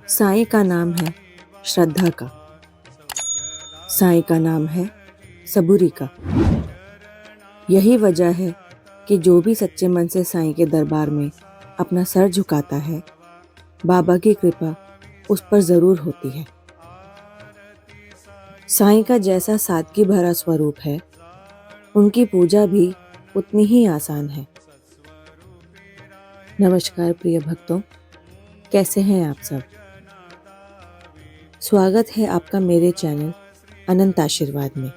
साईं का नाम है श्रद्धा का। साईं का नाम है सबूरी का। यही वजह है कि जो भी सच्चे मन से साईं के दरबार में अपना सर झुकाता है, बाबा की कृपा उस पर जरूर होती है। साईं का जैसा सादगी भरा स्वरूप है, उनकी पूजा भी उतनी ही आसान है। नमस्कार प्रिय भक्तों, कैसे हैं आप सब? स्वागत है आपका मेरे चैनल अनंत आशीर्वाद में।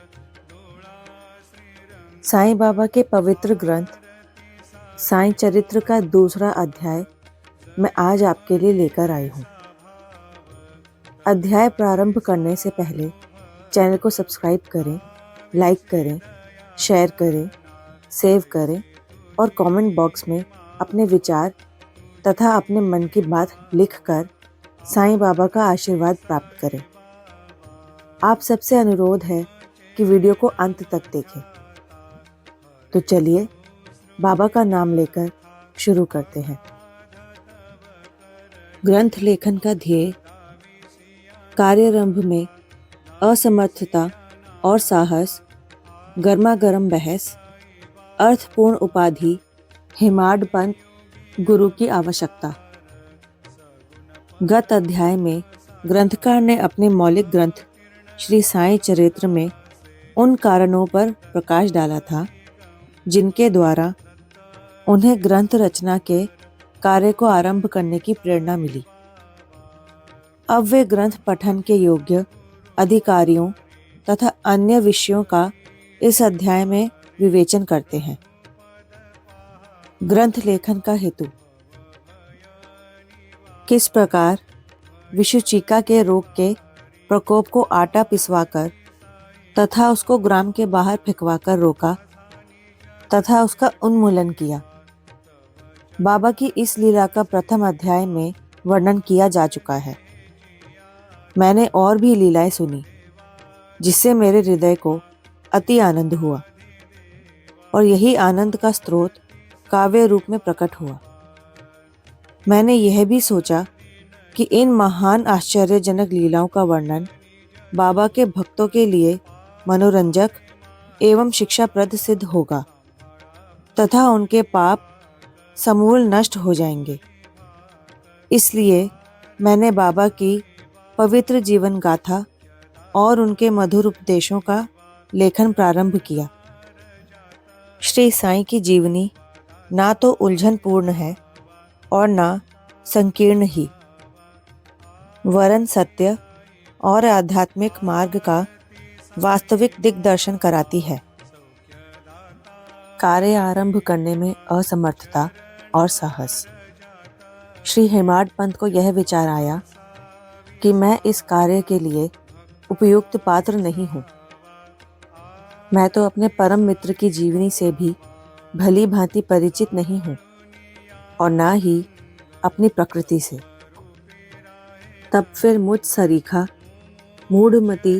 साईं बाबा के पवित्र ग्रंथ साईं चरित्र का दूसरा अध्याय मैं आज आपके लिए लेकर आई हूँ। अध्याय प्रारंभ करने से पहले चैनल को सब्सक्राइब करें, लाइक करें, शेयर करें, सेव करें और कमेंट बॉक्स में अपने विचार तथा अपने मन की बात लिखकर साईं बाबा का आशीर्वाद प्राप्त करें। आप सबसे अनुरोध है कि वीडियो को अंत तक देखें। तो चलिए बाबा का नाम लेकर शुरू करते हैं। ग्रंथ लेखन का ध्येय कार्यारंभ में असमर्थता और साहस, गर्मागर्म बहस, अर्थपूर्ण उपाधि, हेमाड पंथ, गुरु की आवश्यकता। गत अध्याय में ग्रंथकार ने अपने मौलिक ग्रंथ श्री साईं चरित्र में उन कारणों पर प्रकाश डाला था जिनके द्वारा उन्हें ग्रंथ रचना के कार्य को आरंभ करने की प्रेरणा मिली। अब वे ग्रंथ पठन के योग्य अधिकारियों तथा अन्य विषयों का इस अध्याय में विवेचन करते हैं। ग्रंथ लेखन का हेतु। किस प्रकार विषुचिका के रोग के प्रकोप को आटा पिसवाकर तथा उसको ग्राम के बाहर फेंकवाकर रोका तथा उसका उन्मूलन किया। बाबा की इस लीला का प्रथम अध्याय में वर्णन किया जा चुका है। मैंने और भी लीलाएं सुनी जिससे मेरे हृदय को अति आनंद हुआ और यही आनंद का स्रोत काव्य रूप में प्रकट हुआ। मैंने यह भी सोचा कि इन महान आश्चर्यजनक लीलाओं का वर्णन बाबा के भक्तों के लिए मनोरंजक एवं शिक्षाप्रद सिद्ध होगा तथा उनके पाप समूल नष्ट हो जाएंगे। इसलिए मैंने बाबा की पवित्र जीवन गाथा और उनके मधुर उपदेशों का लेखन प्रारंभ किया। श्री साईं की जीवनी ना तो उलझनपूर्ण है और ना संकीर्ण ही, वरन सत्य और आध्यात्मिक मार्ग का वास्तविक दिग्दर्शन कराती है। कार्य आरंभ करने में असमर्थता और साहस। श्री हेमाड पंथ को यह विचार आया कि मैं इस कार्य के लिए उपयुक्त पात्र नहीं हूँ। मैं तो अपने परम मित्र की जीवनी से भी भली भांति परिचित नहीं हूँ और ना ही अपनी प्रकृति से। तब फिर मुझ सरीखा मूढ़मती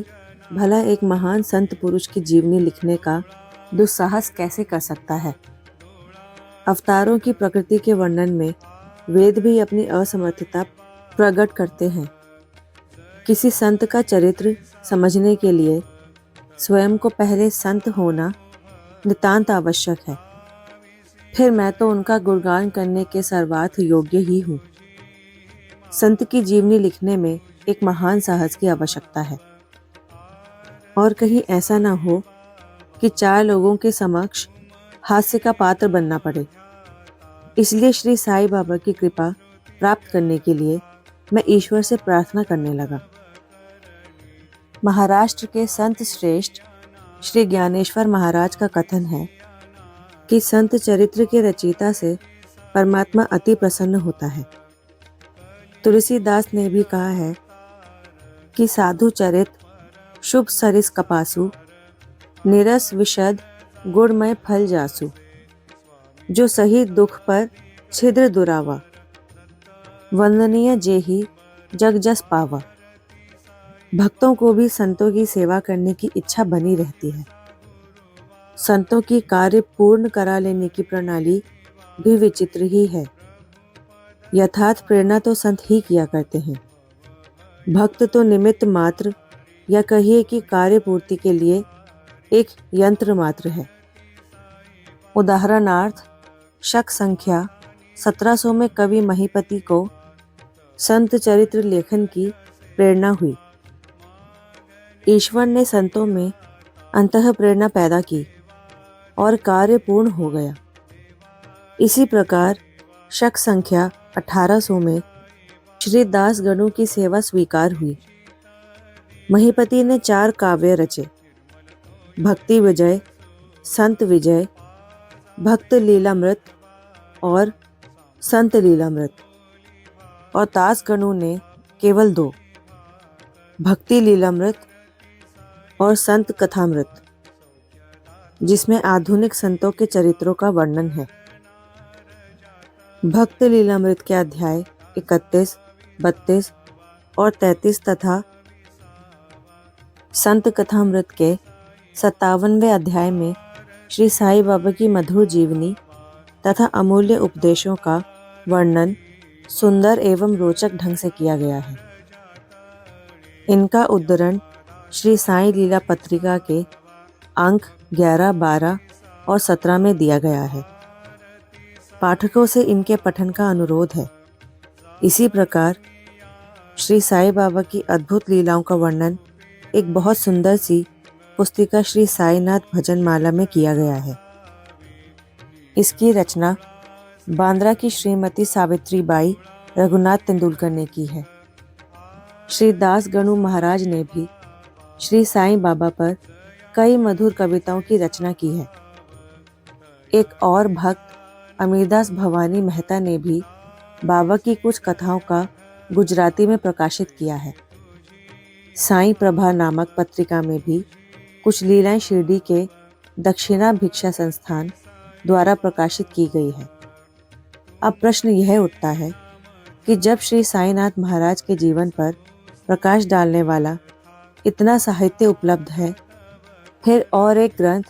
भला एक महान संत पुरुष की जीवनी लिखने का दुस्साहस कैसे कर सकता है? अवतारों की प्रकृति के वर्णन में वेद भी अपनी असमर्थता प्रकट करते हैं। किसी संत का चरित्र समझने के लिए स्वयं को पहले संत होना नितांत आवश्यक है। फिर मैं तो उनका गुणगान करने के सर्वार्थ योग्य ही हूँ। संत की जीवनी लिखने में एक महान साहस की आवश्यकता है और कहीं ऐसा ना हो कि चार लोगों के समक्ष हास्य का पात्र बनना पड़े। इसलिए श्री साईं बाबा की कृपा प्राप्त करने के लिए मैं ईश्वर से प्रार्थना करने लगा। महाराष्ट्र के संत श्रेष्ठ श्री ज्ञानेश्वर महाराज का कथन है कि संत चरित्र के रचयिता से परमात्मा अति प्रसन्न होता है। तुलसीदास ने भी कहा है कि साधु चरित शुभ सरिस कपासु, निरस विशद गुणमय फल जासु, जो सही दुख पर छिद्र दुरावा, वंदनीय जेहि जग जस पावा। भक्तों को भी संतों की सेवा करने की इच्छा बनी रहती है। संतों की कार्य पूर्ण करा लेने की प्रणाली भी विचित्र ही है। यथार्थ प्रेरणा तो संत ही किया करते हैं। भक्त तो निमित्त मात्र या कहिए कि कार्य पूर्ति के लिए एक यंत्र मात्र है। उदाहरणार्थ शक संख्या 1700 में कवि महीपति को संत चरित्र लेखन की प्रेरणा हुई। ईश्वर ने संतों में अंतः प्रेरणा पैदा की और कार्य पूर्ण हो गया। इसी प्रकार शक संख्या 1800 में श्री दास गणु की सेवा स्वीकार हुई। महीपति ने 4 काव्य रचे, भक्ति विजय, संत विजय, भक्त लीलामृत और संत लीलामृत, और दास गणु ने केवल 2, भक्ति लीलामृत और संत कथामृत, जिसमें आधुनिक संतों के चरित्रों का वर्णन है। भक्त लीलामृत के अध्याय 31, 32 और 33 तथा संत कथामृत के 57वें अध्याय में श्री साईं बाबा की मधुर जीवनी तथा अमूल्य उपदेशों का वर्णन सुंदर एवं रोचक ढंग से किया गया है। इनका उद्धरण श्री साईं लीला पत्रिका के अंक 11, 12 और 17 में दिया गया है। पाठकों से इनके पठन का अनुरोध है। इसी प्रकार श्री साईं बाबा की अद्भुत लीलाओं का वर्णन एक बहुत सुंदर सी पुस्तिका श्री साईनाथ भजन माला में किया गया है। इसकी रचना बांद्रा की श्रीमती सावित्रीबाई रघुनाथ तेंदुलकर ने की है। श्री दास गणु महाराज ने भी श्री साईं बाबा पर कई मधुर कविताओं की रचना की है। एक और भक्त अमीरदास भवानी मेहता ने भी बाबा की कुछ कथाओं का गुजराती में प्रकाशित किया है। साईं प्रभा नामक पत्रिका में भी कुछ लीलाएं शिरडी के दक्षिणा भिक्षा संस्थान द्वारा प्रकाशित की गई है। अब प्रश्न यह उठता है कि जब श्री साईनाथ महाराज के जीवन पर प्रकाश डालने वाला इतना साहित्य उपलब्ध है, फिर और एक ग्रंथ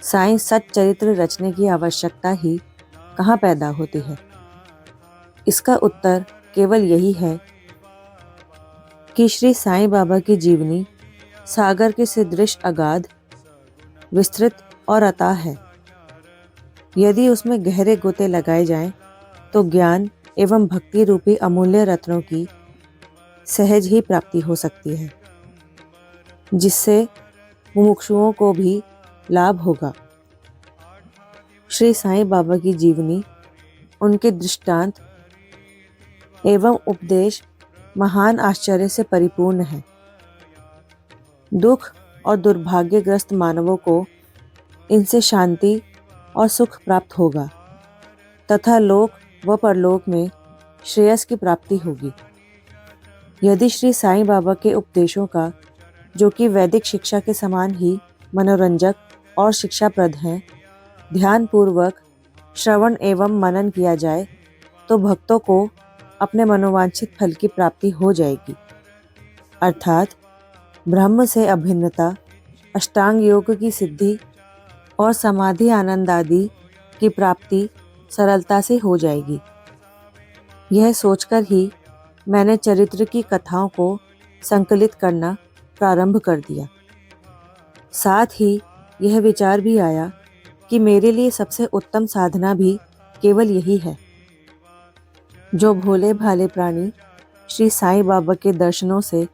साईं सच्चरित्र रचने की आवश्यकता ही कहाँ पैदा होती है? इसका उत्तर केवल यही है कि श्री साईं बाबा की जीवनी सागर के सदृश अगाध, विस्तृत और अथाह है। यदि उसमें गहरे गोते लगाए जाएं, तो ज्ञान एवं भक्ति रूपी अमूल्य रत्नों की सहज ही प्राप्ति हो सकती है, जिससे मुमुक्षुओं को भी लाभ होगा। श्री साईं बाबा की जीवनी, उनके दृष्टांत एवं उपदेश महान आश्चर्य से परिपूर्ण है। दुख और दुर्भाग्यग्रस्त मानवों को इनसे शांति और सुख प्राप्त होगा तथा लोक व परलोक में श्रेयस की प्राप्ति होगी। यदि श्री साईं बाबा के उपदेशों का, जो कि वैदिक शिक्षा के समान ही मनोरंजक और शिक्षाप्रद हैं, ध्यानपूर्वक श्रवण एवं मनन किया जाए, तो भक्तों को अपने मनोवांछित फल की प्राप्ति हो जाएगी, अर्थात ब्रह्म से अभिन्नता, अष्टांग योग की सिद्धि और समाधि आनंद आदि की प्राप्ति सरलता से हो जाएगी। यह सोचकर ही मैंने चरित्र की कथाओं को संकलित करना प्रारंभ कर दिया। साथ ही यह विचार भी आया कि मेरे लिए सबसे उत्तम साधना भी केवल यही है। जो भोले भाले प्राणी श्री साईं बाबा के दर्शनों से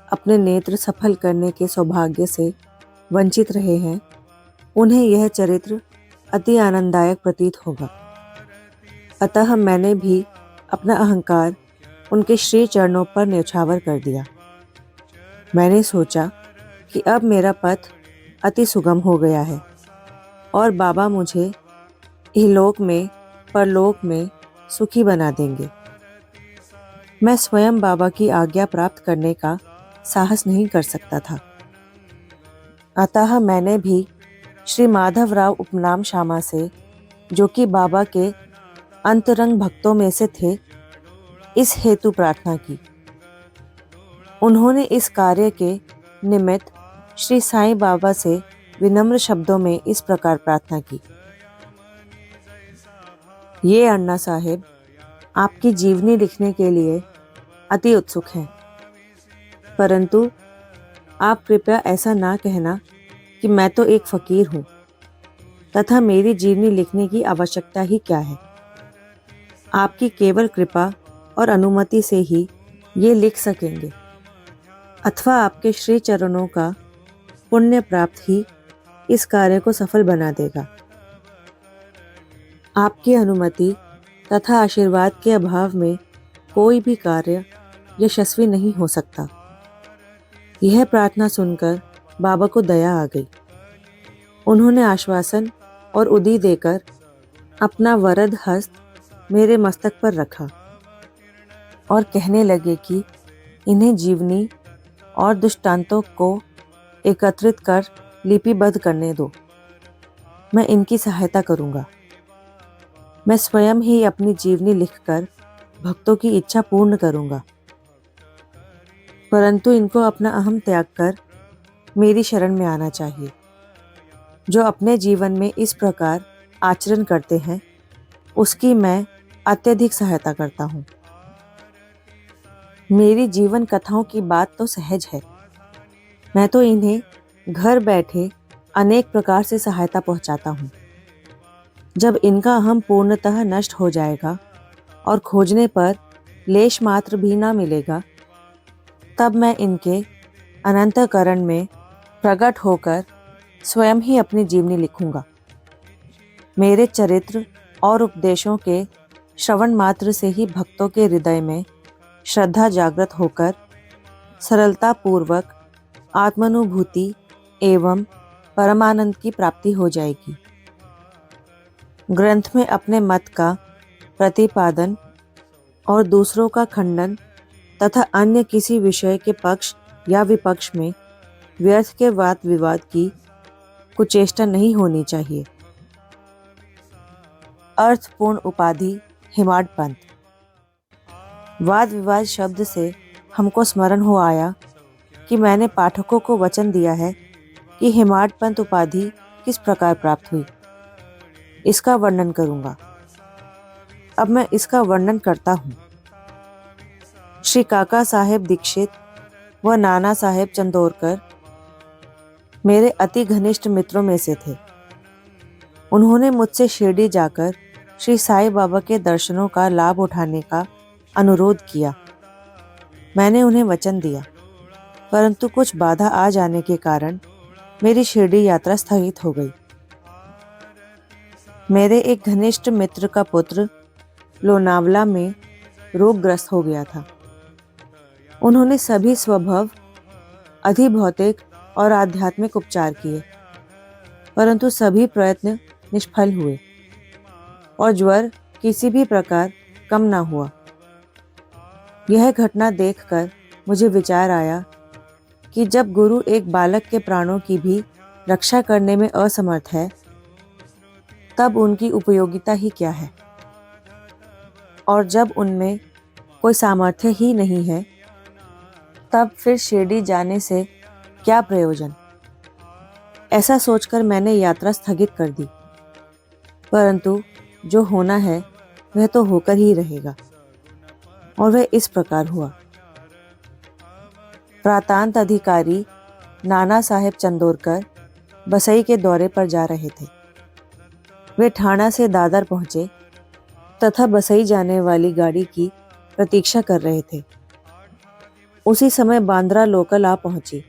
अपने नेत्र सफल करने के सौभाग्य से वंचित रहे हैं, उन्हें यह चरित्र अति आनंददायक प्रतीत होगा। अतः मैंने भी अपना अहंकार उनके श्री चरणों पर न्यौछावर कर दिया। मैंने सोचा कि अब मेरा पथ अति सुगम हो गया है और बाबा मुझे इहलोक में परलोक में सुखी बना देंगे। मैं स्वयं बाबा की आज्ञा प्राप्त करने का साहस नहीं कर सकता था। अतः मैंने भी श्री माधवराव उपनाम शामा से, जो कि बाबा के अंतरंग भक्तों में से थे, इस हेतु प्रार्थना की। उन्होंने इस कार्य के निमित्त श्री साईं बाबा से विनम्र शब्दों में इस प्रकार प्रार्थना की। ये अन्ना साहेब आपकी जीवनी लिखने के लिए अति उत्सुक हैं। परंतु आप कृपया ऐसा ना कहना कि मैं तो एक फकीर हूँ तथा मेरी जीवनी लिखने की आवश्यकता ही क्या है। आपकी केवल कृपा और अनुमति से ही ये लिख सकेंगे, अथवा आपके श्री चरणों का पुण्य प्राप्त ही इस कार्य को सफल बना देगा। आपकी अनुमति तथा आशीर्वाद के अभाव में कोई भी कार्य यशस्वी नहीं हो सकता। यह प्रार्थना सुनकर बाबा को दया आ गई। उन्होंने आश्वासन और उदी देकर अपना वरद हस्त मेरे मस्तक पर रखा और कहने लगे कि इन्हें जीवनी और दृष्टांतों को एकत्रित कर लिपिबद्ध करने दो। मैं इनकी सहायता करूंगा। मैं स्वयं ही अपनी जीवनी लिखकर भक्तों की इच्छा पूर्ण करूंगा, परंतु इनको अपना अहम त्याग कर मेरी शरण में आना चाहिए। जो अपने जीवन में इस प्रकार आचरण करते हैं उसकी मैं अत्यधिक सहायता करता हूँ। मेरी जीवन कथाओं की बात तो सहज है। मैं तो इन्हें घर बैठे अनेक प्रकार से सहायता पहुँचाता हूँ। जब इनका अहम पूर्णतः नष्ट हो जाएगा और खोजने पर लेश मात्र भी ना मिलेगा, तब मैं इनके अनंतकरण में प्रकट होकर स्वयं ही अपनी जीवनी लिखूंगा। मेरे चरित्र और उपदेशों के श्रवण मात्र से ही भक्तों के हृदय में श्रद्धा जागृत होकर सरलता पूर्वक आत्मानुभूति एवं परमानंद की प्राप्ति हो जाएगी। ग्रंथ में अपने मत का प्रतिपादन और दूसरों का खंडन तथा अन्य किसी विषय के पक्ष या विपक्ष में व्यर्थ के वाद विवाद की कुचेष्टा नहीं होनी चाहिए। अर्थपूर्ण उपाधि हेमाड पंत। वाद विवाद शब्द से हमको स्मरण हो आया कि मैंने पाठकों को वचन दिया है कि हेमाड पंत उपाधि किस प्रकार प्राप्त हुई, इसका वर्णन करूंगा। अब मैं इसका वर्णन करता हूँ। श्री काका साहेब दीक्षित व नाना साहेब चंदोरकर मेरे अति घनिष्ठ मित्रों में से थे। उन्होंने मुझसे शिरडी जाकर श्री साईं बाबा के दर्शनों का लाभ उठाने का अनुरोध किया। मैंने उन्हें वचन दिया, परंतु कुछ बाधा आ जाने के कारण मेरी शिरडी यात्रा स्थगित हो गई। मेरे एक घनिष्ठ मित्र का पुत्र लोनावला में रोगग्रस्त हो गया था। उन्होंने सभी स्वभाव अधिभौतिक और आध्यात्मिक उपचार किए, परंतु सभी प्रयत्न निष्फल हुए और ज्वर किसी भी प्रकार कम न हुआ। यह घटना देखकर मुझे विचार आया कि जब गुरु एक बालक के प्राणों की भी रक्षा करने में असमर्थ है, तब उनकी उपयोगिता ही क्या है। और जब उनमें कोई सामर्थ्य ही नहीं है, तब फिर शिरडी जाने से क्या प्रयोजन। ऐसा सोचकर मैंने यात्रा स्थगित कर दी, परंतु जो होना है वह तो होकर ही रहेगा, और वह इस प्रकार हुआ। प्रांतांत अधिकारी नाना साहेब चंदोरकर बसई के दौरे पर जा रहे थे। वे ठाणा से दादर पहुंचे तथा बसई जाने वाली गाड़ी की प्रतीक्षा कर रहे थे। उसी समय बांद्रा लोकल आ पहुंची,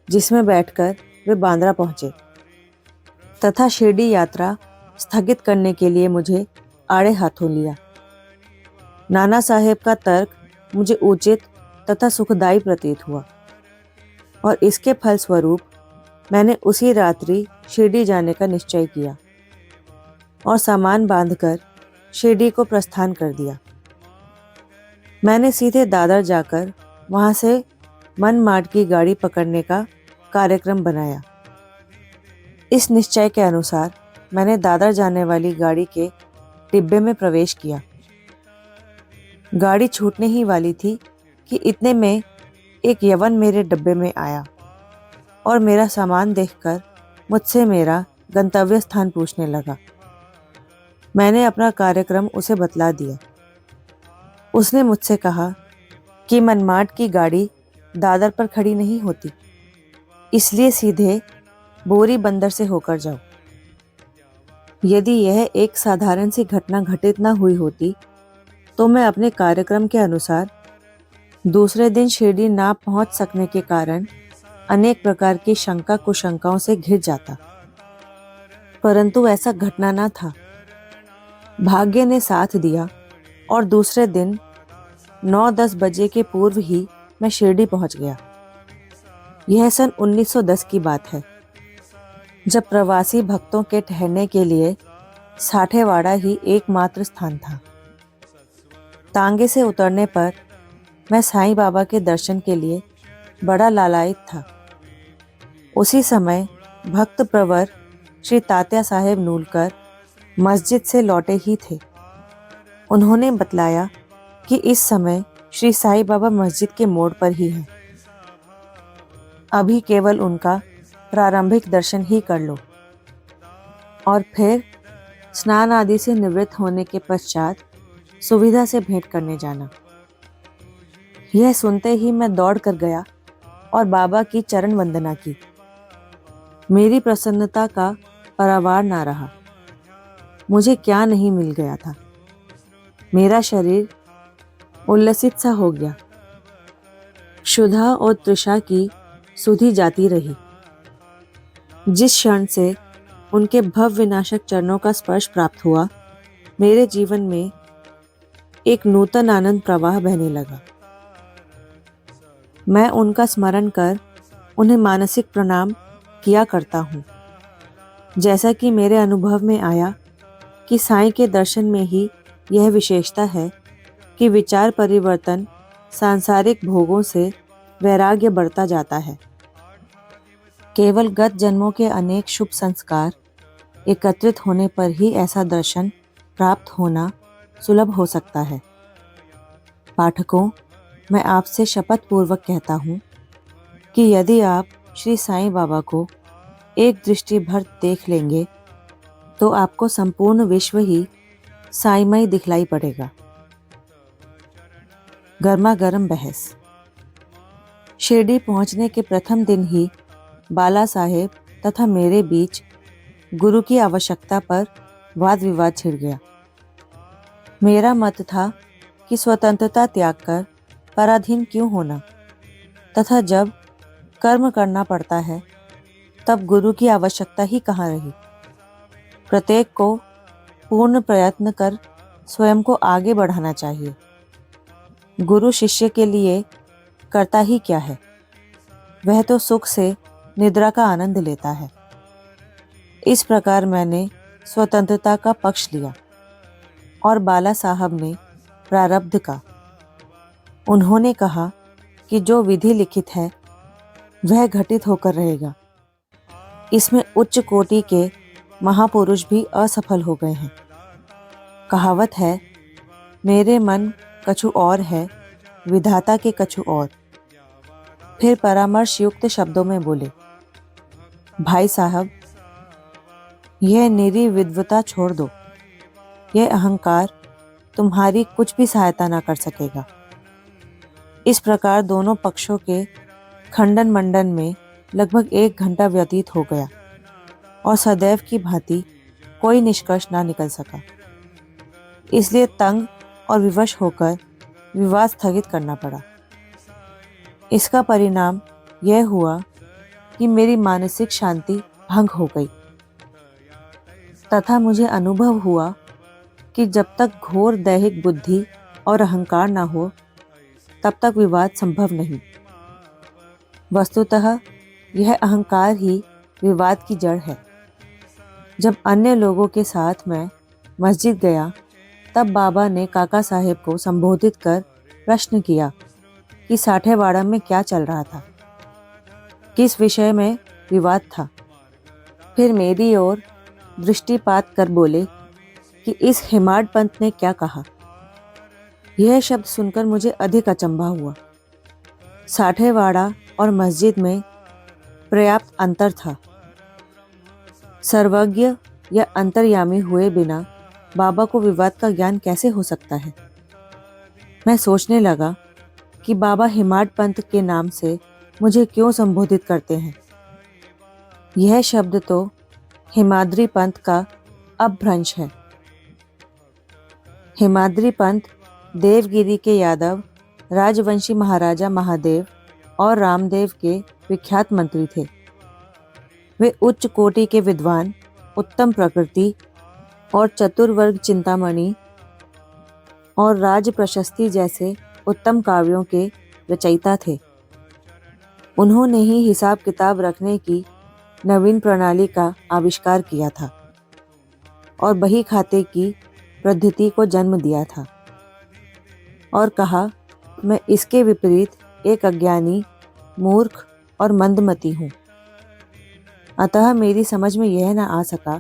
जिसमें बैठकर वे बांद्रा पहुंचे तथा शिरडी यात्रा स्थगित करने के लिए मुझे आड़े हाथों लिया। नाना साहेब का तर्क मुझे उचित तथा सुखदायी प्रतीत हुआ और इसके फलस्वरूप मैंने उसी रात्रि शिरडी जाने का निश्चय किया और सामान बांधकर शिरडी को प्रस्थान कर दिया। मैंने सीधे दादर जाकर वहां से मनमाड की गाड़ी पकड़ने का कार्यक्रम बनाया। इस निश्चय के अनुसार मैंने दादर जाने वाली गाड़ी के डिब्बे में प्रवेश किया। गाड़ी छूटने ही वाली थी कि इतने में एक यवन मेरे डब्बे में आया और मेरा सामान देखकर मुझसे मेरा गंतव्य स्थान पूछने लगा। मैंने अपना कार्यक्रम उसे बतला दिया। उसने मुझसे कहा कि मनमाड की गाड़ी दादर पर खड़ी नहीं होती, इसलिए सीधे बोरी बंदर से होकर जाओ। यदि यह एक साधारण सी घटना घटित न हुई होती तो मैं अपने कार्यक्रम के अनुसार दूसरे दिन शिरडी ना पहुंच सकने के कारण अनेक प्रकार की शंका कुशंकाओं से घिर जाता, परंतु ऐसा घटना न था। भाग्य ने साथ दिया और दूसरे दिन 9-10 बजे के पूर्व ही मैं शिरडी पहुंच गया। यह सन 1910 की बात है, जब प्रवासी भक्तों के ठहरने के लिए साठेवाड़ा ही एकमात्र स्थान था। तांगे से उतरने पर मैं साईं बाबा के दर्शन के लिए बड़ा लालायित था। उसी समय भक्त प्रवर श्री तात्या साहेब नूलकर मस्जिद से लौटे ही थे। उन्होंने बतलाया कि इस समय श्री साईं बाबा मस्जिद के मोड़ पर ही हैं। अभी केवल उनका प्रारंभिक दर्शन ही कर लो और फिर स्नान आदि से निवृत्त होने के पश्चात सुविधा से भेंट करने जाना। यह सुनते ही मैं दौड़ कर गया और बाबा की चरण वंदना की। मेरी प्रसन्नता का पारावार ना रहा। मुझे क्या नहीं मिल गया था। मेरा शरीर उल्लसित सा हो गया। क्षुधा और तृषा की सुधि जाती रही। जिस क्षण से उनके भव विनाशक चरणों का स्पर्श प्राप्त हुआ, मेरे जीवन में एक नूतन आनंद प्रवाह बहने लगा। मैं उनका स्मरण कर उन्हें मानसिक प्रणाम किया करता हूँ। जैसा कि मेरे अनुभव में आया कि साईं के दर्शन में ही यह विशेषता है कि विचार परिवर्तन सांसारिक भोगों से वैराग्य बढ़ता जाता है। केवल गत जन्मों के अनेक शुभ संस्कार एकत्रित होने पर ही ऐसा दर्शन प्राप्त होना सुलभ हो सकता है। पाठकों, मैं आपसे शपथ पूर्वक कहता हूँ कि यदि आप श्री साईं बाबा को एक दृष्टि भर देख लेंगे तो आपको संपूर्ण विश्व ही साईमय दिखलाई पड़ेगा। गर्मा गर्म बहस। शिरडी पहुंचने के प्रथम दिन ही बाला साहेब तथा मेरे बीच गुरु की आवश्यकता पर वाद विवाद छिड़ गया। मेरा मत था कि स्वतंत्रता त्याग कर पराधीन क्यों होना, तथा जब कर्म करना पड़ता है तब गुरु की आवश्यकता ही कहाँ रही। प्रत्येक को पूर्ण प्रयत्न कर स्वयं को आगे बढ़ाना चाहिए। गुरु शिष्य के लिए करता ही क्या है, वह तो सुख से निद्रा का आनंद लेता है। इस प्रकार मैंने स्वतंत्रता का पक्ष लिया और बाला साहब ने प्रारब्ध का। उन्होंने कहा कि जो विधि लिखित है वह घटित होकर रहेगा। इसमें उच्च कोटि के महापुरुष भी असफल हो गए हैं। कहावत है, मेरे मन कछु और है, विधाता के कछु और। फिर परामर्श युक्त शब्दों में बोले, भाई साहब, यह निरी विद्वता छोड़ दो। यह अहंकार तुम्हारी कुछ भी सहायता ना कर सकेगा। इस प्रकार दोनों पक्षों के खंडन मंडन में लगभग 1 घंटा व्यतीत हो गया और सदैव की भांति कोई निष्कर्ष ना निकल सका। इसलिए तंग और विवश होकर विवाद स्थगित करना पड़ा। इसका परिणाम यह हुआ कि मेरी मानसिक शांति भंग हो गई तथा मुझे अनुभव हुआ कि जब तक घोर दैहिक बुद्धि और अहंकार न हो तब तक विवाद संभव नहीं। वस्तुतः यह अहंकार ही विवाद की जड़ है। जब अन्य लोगों के साथ मैं मस्जिद गया तब बाबा ने काका साहेब को संबोधित कर प्रश्न किया कि साठेवाड़ा में क्या चल रहा था, किस विषय में विवाद था। फिर मेरी ओर दृष्टिपात कर बोले कि इस हेमाड पंत ने क्या कहा। यह शब्द सुनकर मुझे अधिक अचंभा हुआ। साठेवाड़ा और मस्जिद में पर्याप्त अंतर था। सर्वज्ञ या अंतर्यामी हुए बिना बाबा को विवाद का ज्ञान कैसे हो सकता है। मैं सोचने लगा कि बाबा हेमाड पंथ के नाम से मुझे क्यों संबोधित करते हैं। यह शब्द तो हेमाद्री पंथ का अपभ्रंश है। हेमाद्री पंथ देवगिरी के यादव राजवंशी महाराजा महादेव और रामदेव के विख्यात मंत्री थे। वे उच्च कोटि के विद्वान, उत्तम प्रकृति और चतुर्वर्ग चिंतामणि और राज प्रशस्ति जैसे उत्तम काव्यों के रचयिता थे। उन्होंने ही हिसाब किताब रखने की नवीन प्रणाली का आविष्कार किया था और बही खाते की पद्धति को जन्म दिया था और कहा, मैं इसके विपरीत एक अज्ञानी, मूर्ख और मंदमती हूँ। अतः मेरी समझ में यह न आ सका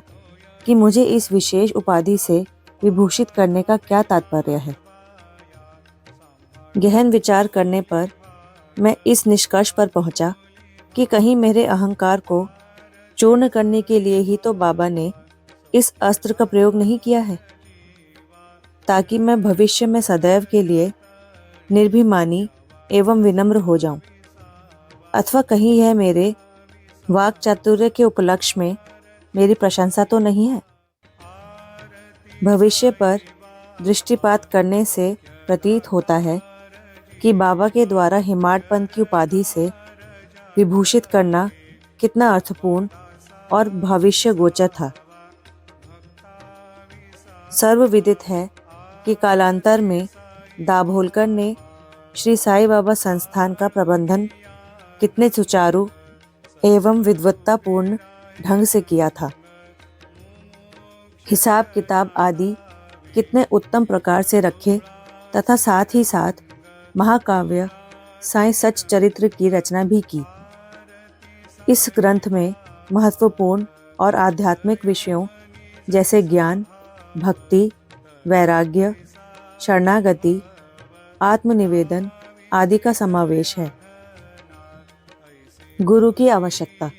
कि मुझे इस विशेष उपाधि से विभूषित करने का क्या तात्पर्य है। गहन विचार करने पर मैं इस निष्कर्ष पर पहुंचा कि कहीं मेरे अहंकार को चूर्ण करने के लिए ही तो बाबा ने इस अस्त्र का प्रयोग नहीं किया है, ताकि मैं भविष्य में सदैव के लिए निर्भिमानी एवं विनम्र हो जाऊं। अथवा कहीं यह मेरे वाक चातुर्य के उपलक्ष्य में मेरी प्रशंसा तो नहीं है। भविष्य पर दृष्टिपात करने से प्रतीत होता है कि बाबा के द्वारा हेमाड पंथ की उपाधि से विभूषित करना कितना अर्थपूर्ण और भविष्य गोचर था। सर्वविदित है कि कालांतर में दाभोलकर ने श्री साईं बाबा संस्थान का प्रबंधन कितने सुचारू एवं विद्वत्तापूर्ण ढंग से किया था। हिसाब किताब आदि कितने उत्तम प्रकार से रखे तथा साथ ही साथ महाकाव्य साईं सच चरित्र की रचना भी की। इस ग्रंथ में महत्वपूर्ण और आध्यात्मिक विषयों जैसे ज्ञान, भक्ति, वैराग्य, शरणागति, आत्मनिवेदन आदि का समावेश है। गुरु की आवश्यकता।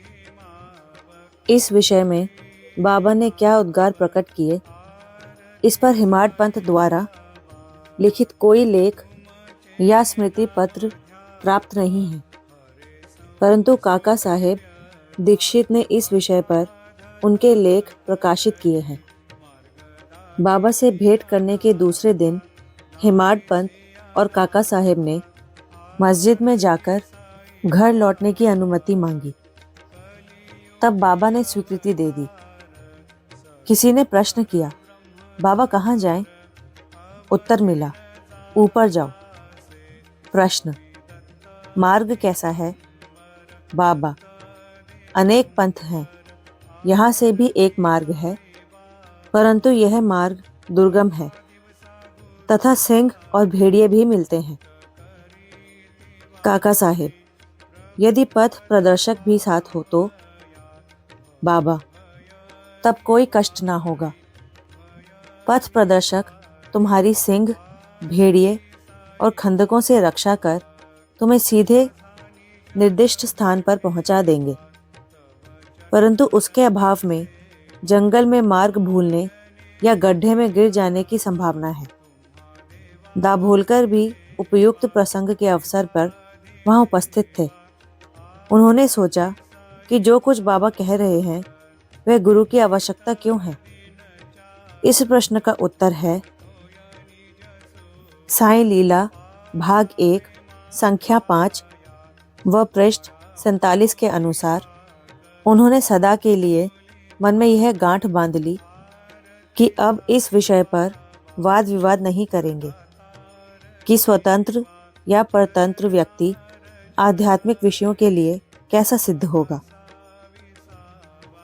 इस विषय में बाबा ने क्या उद्गार प्रकट किए, इस पर हेमाड पंथ द्वारा लिखित कोई लेख या स्मृति पत्र प्राप्त नहीं है, परंतु काका साहेब दीक्षित ने इस विषय पर उनके लेख प्रकाशित किए हैं। बाबा से भेंट करने के दूसरे दिन हेमाड पंथ और काका साहेब ने मस्जिद में जाकर घर लौटने की अनुमति मांगी। तब बाबा ने स्वीकृति दे दी। किसी ने प्रश्न किया, बाबा कहाँ जाएं? उत्तर मिला, ऊपर जाओ। प्रश्न, मार्ग कैसा है? बाबा, अनेक पंथ हैं, यहाँ से भी एक मार्ग है, परंतु यह मार्ग दुर्गम है तथा सिंह और भेड़िए भी मिलते हैं। काका साहेब, यदि पथ प्रदर्शक भी साथ हो तो? बाबा, तब कोई कष्ट ना होगा। पथ प्रदर्शक तुम्हारी सिंह, भेड़िए और खंदकों से रक्षा कर तुम्हें सीधे निर्दिष्ट स्थान पर पहुंचा देंगे, परंतु उसके अभाव में जंगल में मार्ग भूलने या गड्ढे में गिर जाने की संभावना है। दाभोलकर भी उपयुक्त प्रसंग के अवसर पर वहां उपस्थित थे। उन्होंने सोचा कि जो कुछ बाबा कह रहे हैं वह गुरु की आवश्यकता क्यों है। इस प्रश्न का उत्तर है, साईं लीला भाग 1 संख्या 5 व पृष्ठ 47 के अनुसार उन्होंने सदा के लिए मन में यह गांठ बांध ली कि अब इस विषय पर वाद विवाद नहीं करेंगे कि स्वतंत्र या परतंत्र व्यक्ति आध्यात्मिक विषयों के लिए कैसा सिद्ध होगा।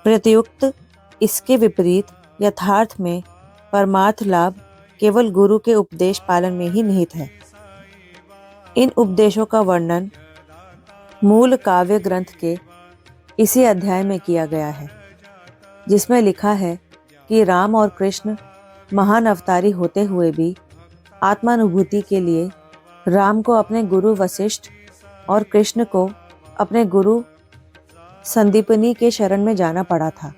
प्रत्युक्त इसके विपरीत यथार्थ में परमार्थ लाभ केवल गुरु के उपदेश पालन में ही निहित है। इन उपदेशों का वर्णन मूल काव्य ग्रंथ के इसी अध्याय में किया गया है, जिसमें लिखा है कि राम और कृष्ण महान अवतारी होते हुए भी आत्मानुभूति के लिए राम को अपने गुरु वशिष्ठ और कृष्ण को अपने गुरु संदीपनी के शरण में जाना पड़ा था।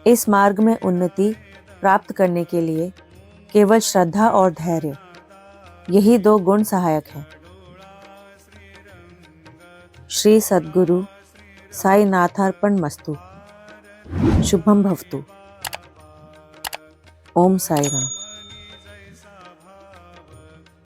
इस मार्ग में उन्नति प्राप्त करने के लिए केवल श्रद्धा और धैर्य यही दो गुण सहायक हैं। श्री सद्गुरु साई नाथार्पण मस्तु। शुभम भवतु। ओम साई राम।